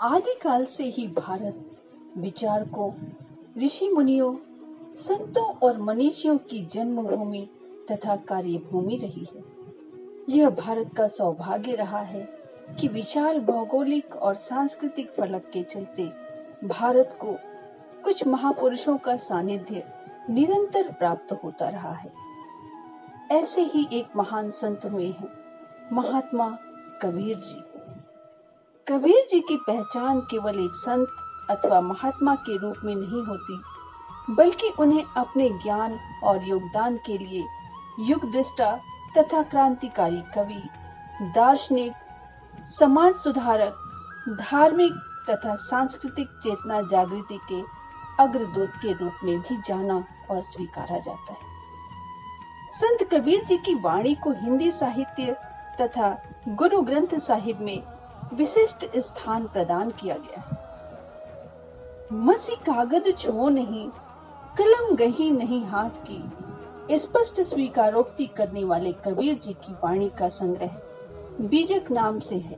आदिकाल से ही भारत विचारकों, ऋषि मुनियों, संतों और मनीषियों की जन्मभूमि तथा कार्यभूमि रही है। यह भारत का सौभाग्य रहा है कि विशाल भौगोलिक और सांस्कृतिक फलक के चलते भारत को कुछ महापुरुषों का सानिध्य निरंतर प्राप्त होता रहा है। ऐसे ही एक महान संत हुए हैं महात्मा कबीर जी। कबीर जी की पहचान केवल एक संत अथवा महात्मा के रूप में नहीं होती, बल्कि उन्हें अपने ज्ञान और योगदान के लिए युग दृष्टा तथा क्रांतिकारी कवि, दार्शनिक, समाज सुधारक, धार्मिक तथा सांस्कृतिक चेतना जागृति के अग्रदूत के रूप में भी जाना और स्वीकारा जाता है। संत कबीर जी की वाणी को हिंदी साहित्य तथा गुरु ग्रंथ साहिब में विशिष्ट स्थान प्रदान किया गया है। मसी कागद छुओ नहीं, कलम गही नहीं हाथ की, स्पष्ट स्वीकारोक्ति करने वाले कबीर जी की वाणी का संग्रह बीजक नाम से है।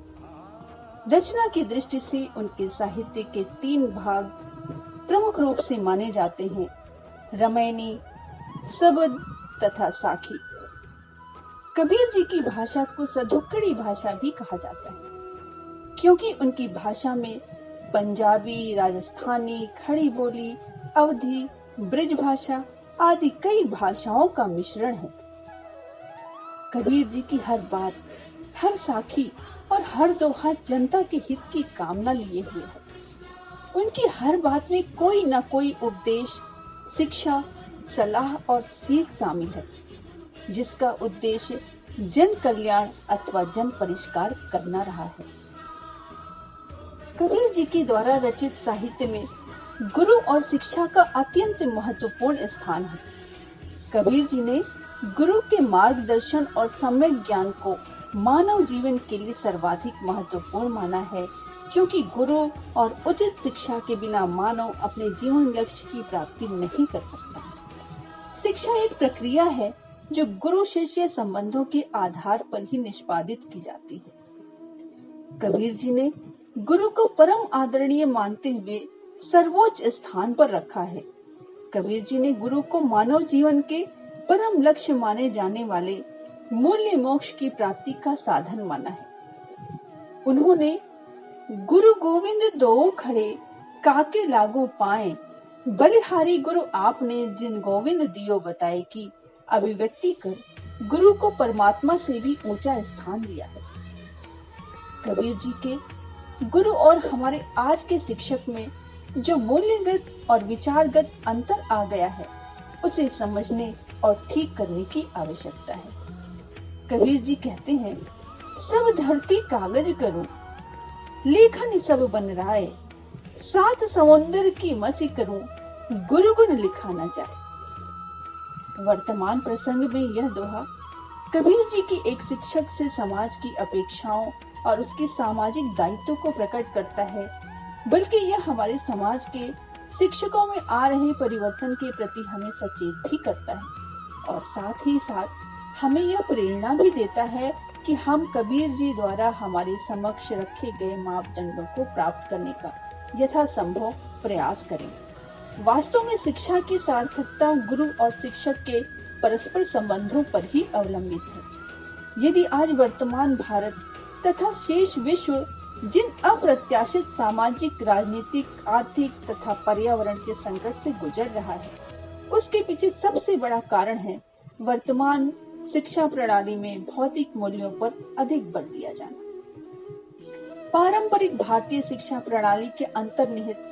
रचना की दृष्टि से उनके साहित्य के 3 भाग प्रमुख रूप से माने जाते हैं: रामायणी, सबद तथा साखी। कबीर जी की भाषा को सधुक्कड़ी भाषा भी कहा जाता है, क्योंकि उनकी भाषा में पंजाबी, राजस्थानी, खड़ी बोली, अवधी, ब्रिज भाषा आदि कई भाषाओं का मिश्रण है। कबीर जी की हर बात, हर साखी और हर दोहा जनता के हित की कामना लिए हुए है। उनकी हर बात में कोई न कोई उपदेश, शिक्षा, सलाह और सीख शामिल है, जिसका उद्देश्य जन कल्याण अथवा जन परिष्कार करना रहा है। कबीर जी के द्वारा रचित साहित्य में गुरु और शिक्षा का अत्यंत महत्वपूर्ण स्थान है। कबीर जी ने गुरु के मार्गदर्शन और सम्यक ज्ञान को मानव जीवन के लिए सर्वाधिक महत्वपूर्ण माना है, क्योंकि गुरु और उचित शिक्षा के बिना मानव अपने जीवन लक्ष्य की प्राप्ति नहीं कर सकता। शिक्षा एक प्रक्रिया है जो गुरु शिष्य संबंधों के आधार पर ही निष्पादित की जाती है। कबीर जी ने गुरु को परम आदरणीय मानते हुए सर्वोच्च स्थान पर रखा है। कबीर जी ने गुरु को मानव जीवन के परम लक्ष्य माने जाने वाले मूल्य मोक्ष की प्राप्ति का साधन माना है। उन्होंने गुरु गोविंद दो खड़े काके लागू पाए, बलिहारी गुरु आपने जिन गोविंद दियो बताए की अभिव्यक्ति कर गुरु को परमात्मा से भी ऊंचा स्थान दिया है। कबीर जी के गुरु और हमारे आज के शिक्षक में जो मूल्यगत और विचारगत अंतर आ गया है, उसे समझने और ठीक करने की आवश्यकता है। कबीर जी कहते हैं, सब धरती कागज करूं, लेखन सब बन राय, 7 समुंदर की मसी करूं, गुरु गुण लिखा न जाए। वर्तमान प्रसंग में यह दोहा कबीर जी की एक शिक्षक से समाज की अपेक्षाओं और उसके सामाजिक दायित्व को प्रकट करता है, बल्कि यह हमारे समाज के शिक्षकों में आ रहे परिवर्तन के प्रति हमें सचेत भी करता है और साथ ही साथ हमें यह प्रेरणा भी देता है कि हम कबीर जी द्वारा हमारे समक्ष रखे गए मापदंडों को प्राप्त करने का यथासंभव प्रयास करें। वास्तव में शिक्षा की सार्थकता गुरु और शिक्षक के परस्पर संबंधों पर ही अवलंबित है। यदि आज वर्तमान भारत तथा शेष विश्व जिन अप्रत्याशित सामाजिक, राजनीतिक, आर्थिक तथा पर्यावरण के संकट से गुजर रहा है, उसके पीछे सबसे बड़ा कारण है वर्तमान शिक्षा प्रणाली में भौतिक मूल्यों पर अधिक बल दिया जाना। पारंपरिक भारतीय शिक्षा प्रणाली के अंतर्निहित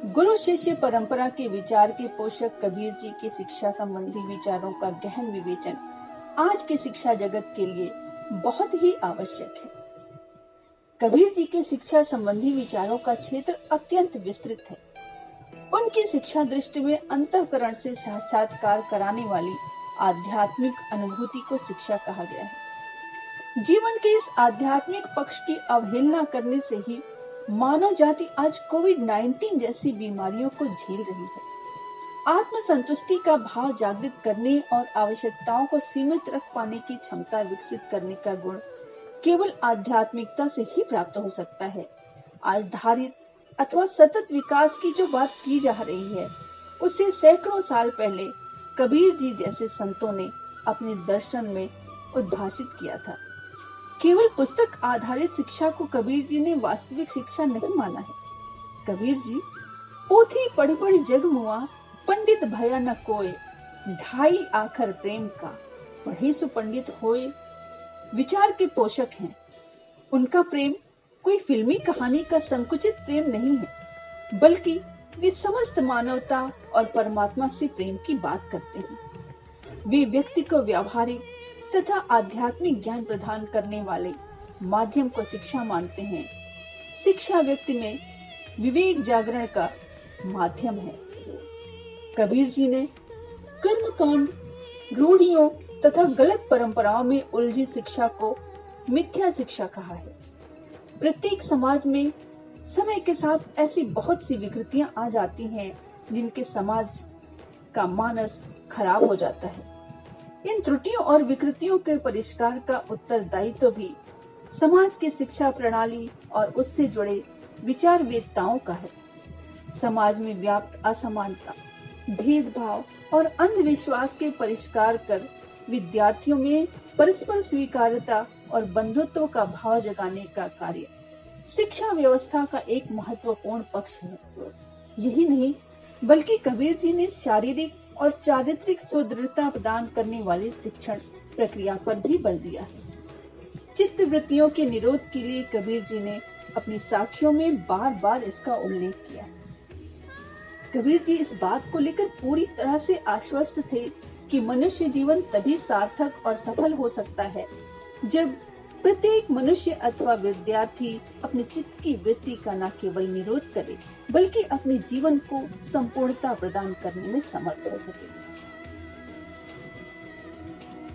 गुरु शिष्य परंपरा के विचार के पोषक कबीर जी की शिक्षा संबंधी विचारों का गहन विवेचन आज के शिक्षा जगत के लिए बहुत ही आवश्यक है। कबीर जी के शिक्षा संबंधी विचारों का क्षेत्र अत्यंत विस्तृत है। उनकी शिक्षा दृष्टि में अंतःकरण से साक्षात्कार कराने वाली आध्यात्मिक अनुभूति को शिक्षा कहा गया है। जीवन के इस आध्यात्मिक पक्ष की अवहेलना करने से ही मानव जाति आज कोविड-19 जैसी बीमारियों को झेल रही है। आत्म संतुष्टि का भाव जागृत करने और आवश्यकताओं को सीमित रख पाने की क्षमता विकसित करने का गुण केवल आध्यात्मिकता से ही प्राप्त हो सकता है। आधारित अथवा सतत विकास की जो बात की जा रही है, उससे सैकड़ों साल पहले कबीर जी जैसे संतों ने अपने दर्शन में उद्भाषित किया था। केवल पुस्तक आधारित शिक्षा को कबीर जी ने वास्तविक शिक्षा नहीं माना है। कबीर जी पोथी पढ़ पढ़ जग मुआ, पंडित भया न कोय, ढाई आखर प्रेम का, पढ़े सु पंडित होए, विचार के पोषक हैं। उनका प्रेम कोई फिल्मी कहानी का संकुचित प्रेम नहीं है, बल्कि वे समस्त मानवता और परमात्मा से प्रेम की बात करते हैं। वे व्यक्ति को व्यावहारिक तथा आध्यात्मिक ज्ञान प्रदान करने वाले माध्यम को शिक्षा मानते हैं। शिक्षा व्यक्ति में विवेक जागरण का माध्यम है। कबीर जी ने कर्मकांड, रूढ़ियों तथा गलत परंपराओं में उलझी शिक्षा को मिथ्या शिक्षा कहा है। प्रत्येक समाज में समय के साथ ऐसी बहुत सी विकृतियां आ जाती हैं जिनके समाज का मानस खराब हो जाता है। इन त्रुटियों और विकृतियों के परिष्कार का उत्तरदायित्व भी समाज की शिक्षा प्रणाली और उससे जुड़े विचारवेत्ताओं का है। समाज में व्याप्त असमानता, भेदभाव और अंधविश्वास के परिष्कार कर विद्यार्थियों में परस्पर स्वीकार्यता और बंधुत्व का भाव जगाने का कार्य शिक्षा व्यवस्था का एक महत्वपूर्ण पक्ष है। यही नहीं, बल्कि कबीर जी ने शारीरिक और चारित्रिक सुदृढ़ता प्रदान करने वाली शिक्षण प्रक्रिया पर भी बल दिया है। चित्त वृत्तियों के निरोध के लिए कबीर जी ने अपनी साखियों में बार बार इसका उल्लेख किया। कबीर जी इस बात को लेकर पूरी तरह से आश्वस्त थे कि मनुष्य जीवन तभी सार्थक और सफल हो सकता है जब प्रत्येक मनुष्य अथवा विद्यार्थी अपने चित्त की वृत्ति का न केवल निरोध करे, बल्कि अपने जीवन को संपूर्णता प्रदान करने में समर्थ हो सके।